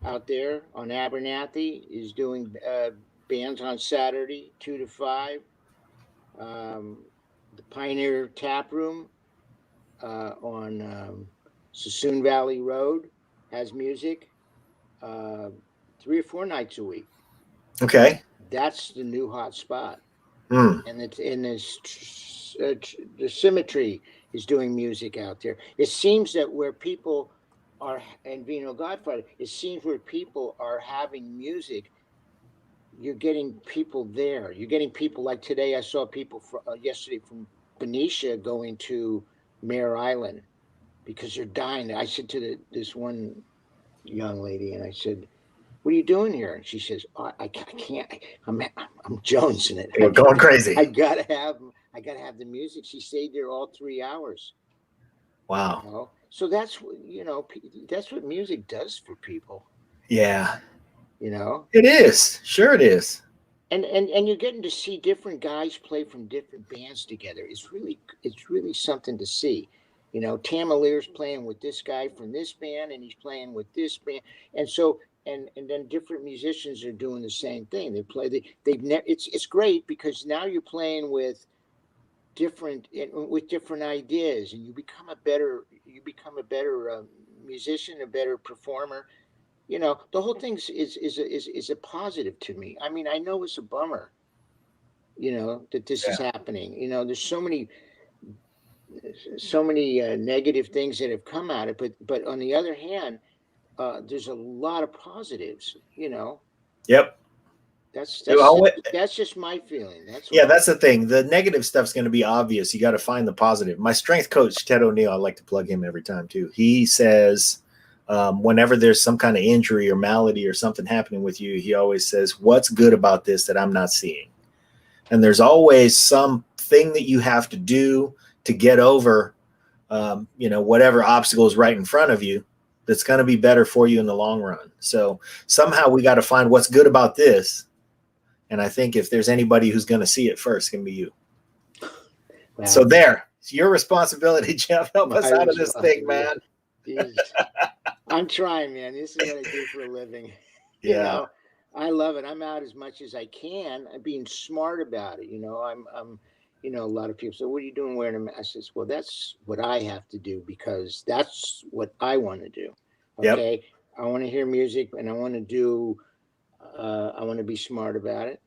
out there on Abernathy is doing bands on Saturday, 2 to 5. The Pioneer Tap Room on Sassoon Valley Road has music 3 or 4 nights a week. Okay. That's the new hot spot. Mm. And it's in this the Symmetry is doing music out there. It seems that where people are, and Vino Godfather, it seems where people are having music, you're getting people there. You're getting people like today. I saw people yesterday from Benicia going to Mare Island because they're dying. I said to this one young lady, and I said, "What are you doing here?" And she says, I can't. I'm jonesing it. We're going crazy. I gotta have the music." She stayed there all 3 hours. Wow. You know? So that's what music does for people. Yeah. You know, it is. Sure, it is. And you're getting to see different guys play from different bands together. It's really something to see. You know, Tamalier's playing with this guy from this band, and he's playing with this band, and so and then different musicians are doing the same thing. They play. It's great because now you're playing with different ideas, and you become a better musician, a better performer. You know, the whole thing is a positive to me. I mean, I know it's a bummer, that this is happening. You know, there's so many negative things that have come out of it, but on the other hand, there's a lot of positives. You know. Yep. That's just my feeling. That's the thing. The negative stuff's going to be obvious. You got to find the positive. My strength coach, Ted O'Neill, I like to plug him every time too. He says, whenever there's some kind of injury or malady or something happening with you, he always says, "What's good about this that I'm not seeing?" And there's always something that you have to do to get over, whatever obstacle is right in front of you that's going to be better for you in the long run. So somehow we got to find what's good about this. And I think if there's anybody who's going to see it first, it can be you. Wow. So there, it's your responsibility, Jeff. Help us out of this thing, man. I'm trying, man. This is what I do for a living. Yeah. You know, I love it. I'm out as much as I can, being smart about it. You know, I'm a lot of people say, "What are you doing wearing a mask?" I says, "Well, that's what I have to do because that's what I want to do." Okay. Yep. I want to hear music and I want to do, I want to be smart about it.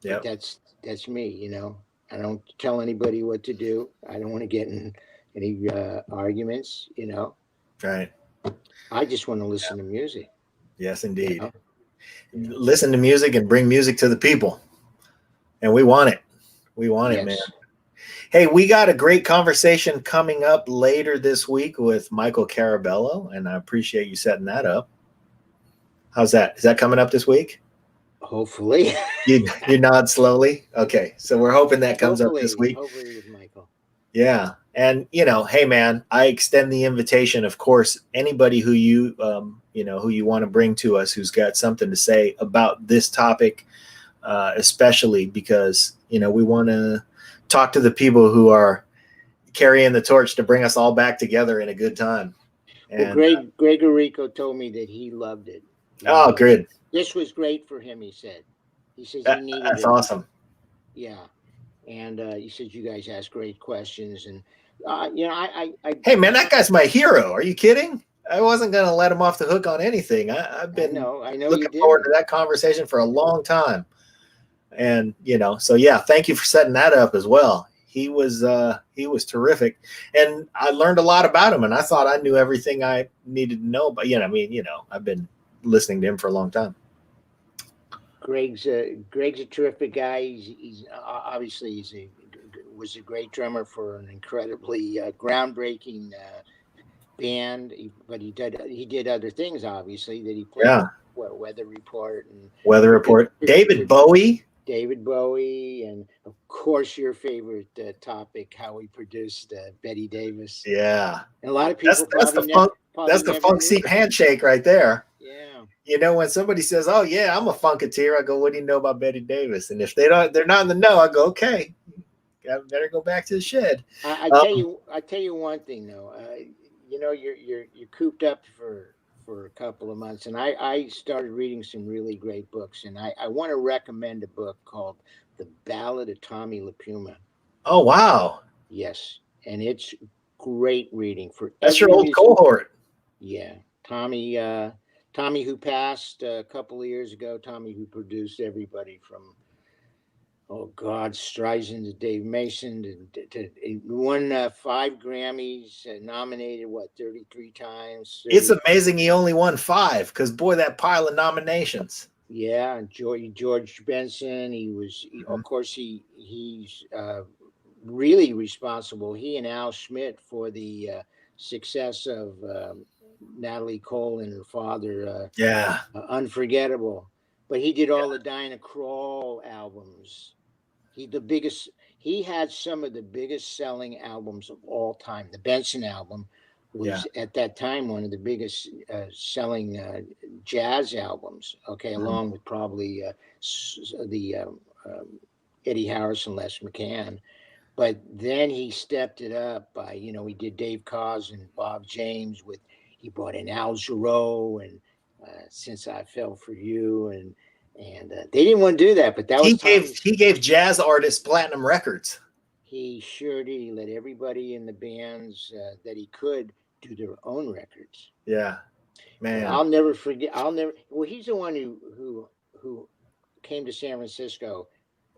Yeah. That's me, you know. I don't tell anybody what to do. I don't want to get in any arguments, you know. Right. I just want to listen to music. Yes, indeed. You know? Listen to music and bring music to the people. And we want it. We want it, man. Hey, we got a great conversation coming up later this week with Michael Carabello, and I appreciate you setting that up. How's that? Is that coming up this week? Hopefully. you nod slowly. Okay, so we're hoping that comes up this week. Hopefully with Michael. Yeah, and hey, man, I extend the invitation. Of course, anybody who you who you want to bring to us, who's got something to say about this topic, especially because we want to talk to the people who are carrying the torch to bring us all back together in a good time. And, well, Greg Orico told me that he loved it. Good. This was great for him, he said. He says he needed that's awesome. Yeah. And he said you guys asked great questions. And, hey, man, that guy's my hero. Are you kidding? I wasn't going to let him off the hook on anything. I've been I know looking forward to that conversation for a long time. And, so yeah, thank you for setting that up as well. He was terrific. And I learned a lot about him, and I thought I knew everything I needed to know. But, I've been listening to him for a long time. Greg's a terrific guy. He's obviously was a great drummer for an incredibly groundbreaking band. But he did other things, obviously, that he played. Yeah. Weather Report. David Bowie. David Bowie, and of course your favorite topic, how we produced Betty Davis. Yeah, And a lot of people that's the funk. That's the funk seat handshake right there. Yeah. You know, when somebody says, "Oh yeah, I'm a funketeer," I go, "What do you know about Betty Davis?" And if they're not in the know, I go, "Okay, I better go back to the shed." I tell you one thing though. You know, you're cooped up for a couple of months, and I started reading some really great books, and I want to recommend a book called The Ballad of Tommy LaPuma. Oh wow, yes, and it's great reading for that's your old cohort. Yeah, Tommy. Tommy, who passed a couple of years ago. Tommy, who produced everybody from, oh God, Streisand to Dave Mason to won 5 Grammys, nominated 33 times. 30. It's amazing he only won 5 because boy, that pile of nominations. Yeah, George Benson. Of course, he's really responsible. He and Al Schmidt for the success of Natalie Cole and her father. Unforgettable. But he did all the Dinah Krall albums. He had some of the biggest selling albums of all time. The Benson album was at that time one of the biggest selling jazz albums. Okay, along with probably the Eddie Harrison, Les McCann. But then he stepped it up by, he did Dave Koz and Bob James he brought in Al Jarreau and Since I Fell for You, and they didn't want to do that, but he gave jazz artists platinum records. He sure did. He let everybody in the bands that he could do their own records. Yeah, man. And I'll never forget. Well, he's the one who came to San Francisco,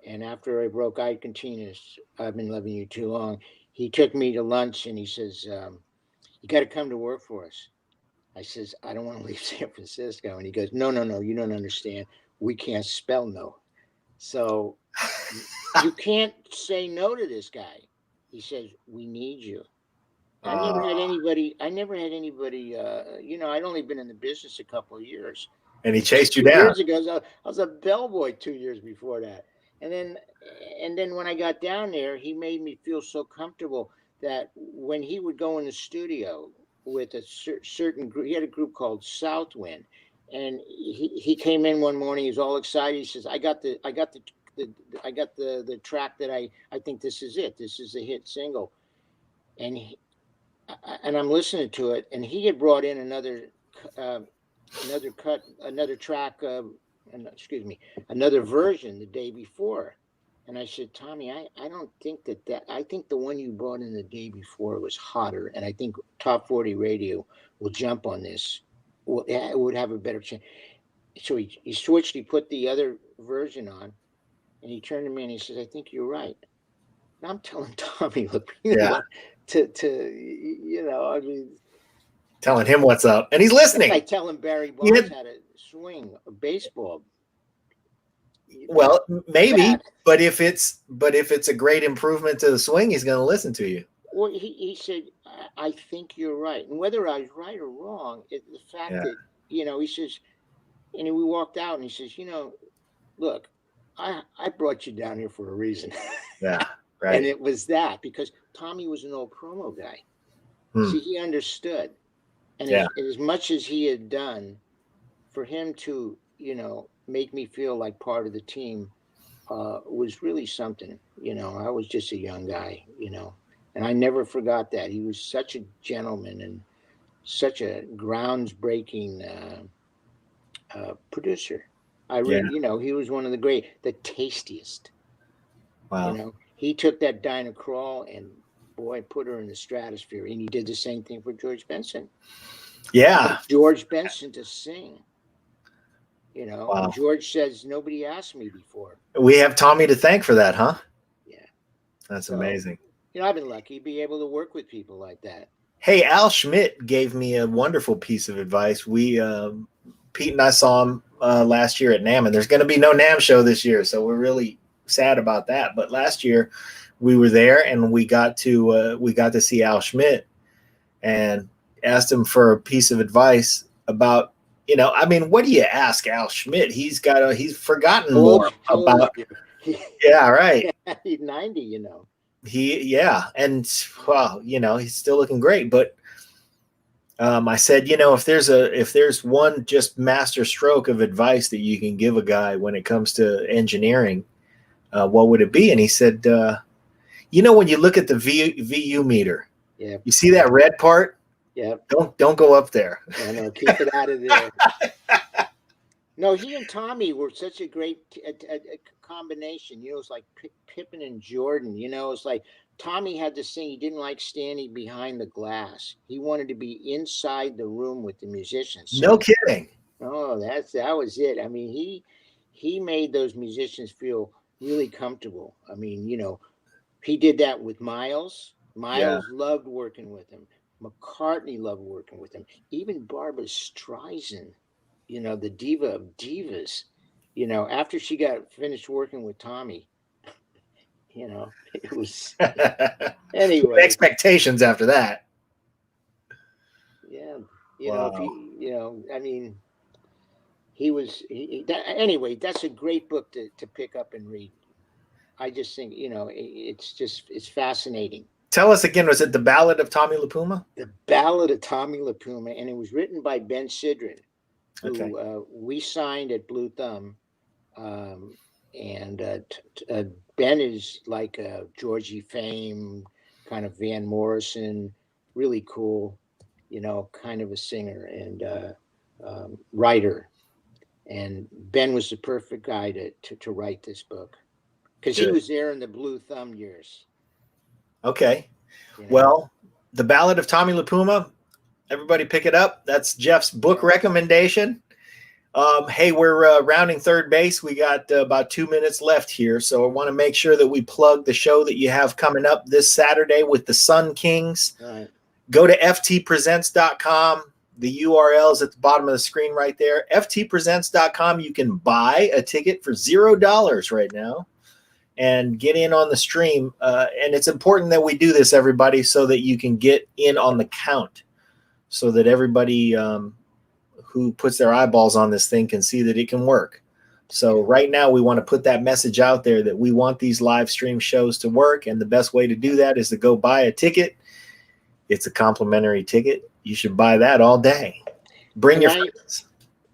and after I broke Ike and Tina's "I've Been Loving You Too Long," he took me to lunch and he says, "You got to come to work for us." I says, "I don't want to leave San Francisco," and he goes, "No, you don't understand. We can't spell no. So you can't say no to this guy." He says, "We need you." I never had anybody, I'd only been in the business a couple of years. And he chased you down. 2 years ago, I was a bellboy 2 years before that. And then when I got down there, he made me feel so comfortable that when he would go in the studio with a certain group, he had a group called Southwind. And he came in one morning, he was all excited. He says, I got the track that I think this is it. This is a hit single. And I'm listening to it, and he had brought in another version the day before. And I said, "Tommy, I don't think that I think the one you brought in the day before was hotter, and I think Top 40 Radio will jump on this. It would have a better chance." So he switched. He put the other version on, and he turned to me and he says, "I think you're right." And I'm telling Tommy, look, telling him what's up, and he's listening. I tell him Barry Bonds had a swing, a baseball. Well, maybe, but if it's a great improvement to the swing, he's going to listen to you. Well, he said, "I think you're right," and whether I was right or wrong, the fact that he says, and we walked out, and he says, "Look, I brought you down here for a reason." Yeah, right. And it was that because Tommy was an old promo guy. See, he understood, and as much as he had done, for him to make me feel like part of the team was really something. I was just a young guy, and I never forgot that. He was such a gentleman and such a groundsbreaking producer. I really, he was one of the tastiest. Wow. He took that Dinah Krall and boy, put her in the stratosphere. And he did the same thing for George Benson. Yeah. George Benson to sing. Wow. George says, "Nobody asked me before." We have Tommy to thank for that, huh? Yeah. That's amazing. I've been lucky to be able to work with people like that. Hey, Al Schmidt gave me a wonderful piece of advice. We, Pete and I saw him last year at NAMM, and there's going to be no NAMM show this year, so we're really sad about that. But last year we were there, and we got to see Al Schmidt, and asked him for a piece of advice about I mean, what do you ask Al Schmidt? He's forgotten Old, more old about. is Yeah, right. he's 90. And well, he's still looking great. But I said, if there's one just master stroke of advice that you can give a guy when it comes to engineering, what would it be? And he said, when you look at the VU meter, Yeah. you see that red part? Yeah. Don't go up there. No, keep it out of there. No, he and Tommy were such a great a combination. It's like Pippen and Jordan. It's like Tommy had this thing. He didn't like standing behind the glass. He wanted to be inside the room with the musicians. So, no kidding. Oh, that was it. I mean, he made those musicians feel really comfortable. I mean, he did that with Miles. Miles loved working with him. McCartney loved working with him. Even Barbra Streisand, the diva of divas, after she got finished working with Tommy, it was anyway. Expectations after that. Yeah. Wow. I mean, anyway, that's a great book to pick up and read. I just think, it's fascinating. Tell us again, was it The Ballad of Tommy LaPuma? The Ballad of Tommy LaPuma, and it was written by Ben Sidran, who we signed at Blue Thumb. And Ben is like a Georgie Fame, kind of Van Morrison, really cool, kind of a singer and writer. And Ben was the perfect guy to write this book because he was there in the Blue Thumb years. Okay. Well, The Ballad of Tommy LaPuma, everybody pick it up. That's Jeff's book recommendation. Hey, we're rounding third base. We got about 2 minutes left here. So I want to make sure that we plug the show that you have coming up this Saturday with the Sun Kings. All right. Go to ftpresents.com. The URL is at the bottom of the screen right there. ftpresents.com. You can buy a ticket for $0 right now and get in on the stream. And it's important that we do this, everybody, so that you can get in on the count, so that everybody who puts their eyeballs on this thing can see that it can work. So right now we want to put that message out there that we want these live stream shows to work. And the best way to do that is to go buy a ticket. It's a complimentary ticket. You should buy that all day. Bring your friends.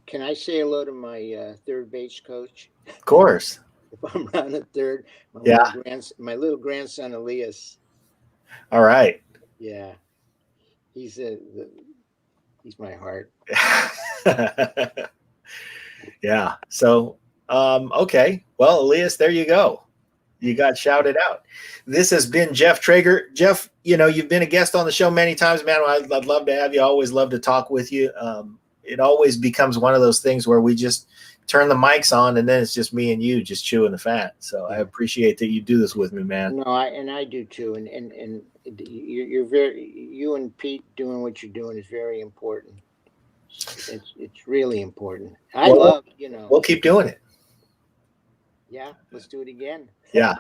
Can I say hello to my third base coach? Of course. If I'm around at third, my little grandson Elias. All right. Yeah, he's my heart. Yeah. So, okay. Well, Elias, there you go. You got shouted out. This has been Jeff Trager. Jeff, you've been a guest on the show many times, man. I'd love to have you. I always love to talk with you. It always becomes one of those things where we just turn the mics on and then it's just me and you just chewing the fat. So I appreciate that you do this with me, man. No, I do too. And you and Pete doing what you're doing is very important. It's really important. We'll keep doing it. Yeah, let's do it again. Yeah.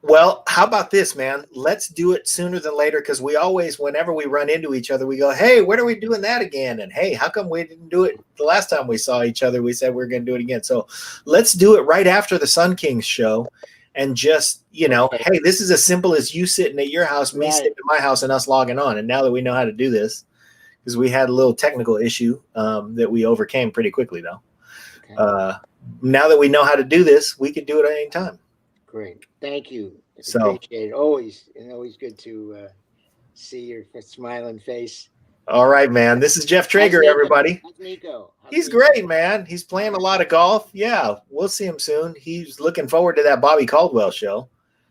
Well, how about this, man? Let's do it sooner than later, because we always, whenever we run into each other, we go, hey, when are we doing that again? And hey, how come we didn't do it the last time we saw each other? We said we were going to do it again. So let's do it right after the Sun Kings show. And just, hey, this is as simple as you sitting at your house, me sitting at my house, and us logging on. And now that we know how to do this, because we had a little technical issue that we overcame pretty quickly, though. Okay. Now that we know how to do this, we can do it at any time. Great. Thank you. Appreciate it. Always good to see your smiling face. All right, man. This is Jeff Trager, everybody. How's Nico? He's great, man. He's playing a lot of golf. Yeah, we'll see him soon. He's looking forward to that Bobby Caldwell show.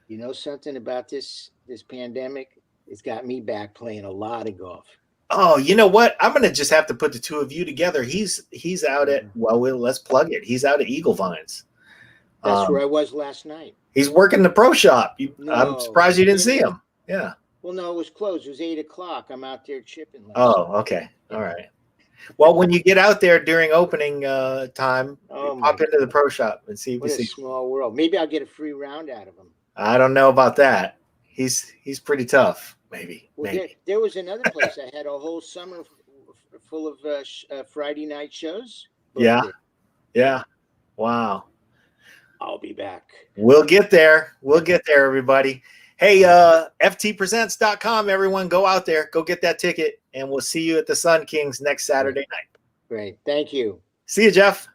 You know something about this pandemic? It's got me back playing a lot of golf. Oh, you know what? I'm going to just have to put the two of you together. He's out at, let's plug it. He's out at Eagle Vines. That's where I was last night. He's working the pro shop. I'm surprised you didn't see him. Yeah. Well, no, it was closed. It was 8:00. I'm out there chipping. Okay. All right. Well, when you get out there during opening time, pop into the pro shop and see if you see. What a small world. Maybe I'll get a free round out of him. I don't know about that. He's pretty tough. Maybe. There was another place I had a whole summer full of Friday night shows. Yeah. Yeah. Wow. I'll be back. We'll get there. We'll get there, everybody. Hey, ftpresents.com, everyone. Go out there. Go get that ticket. And we'll see you at the Sun Kings next Saturday night. Great. Thank you. See you, Jeff.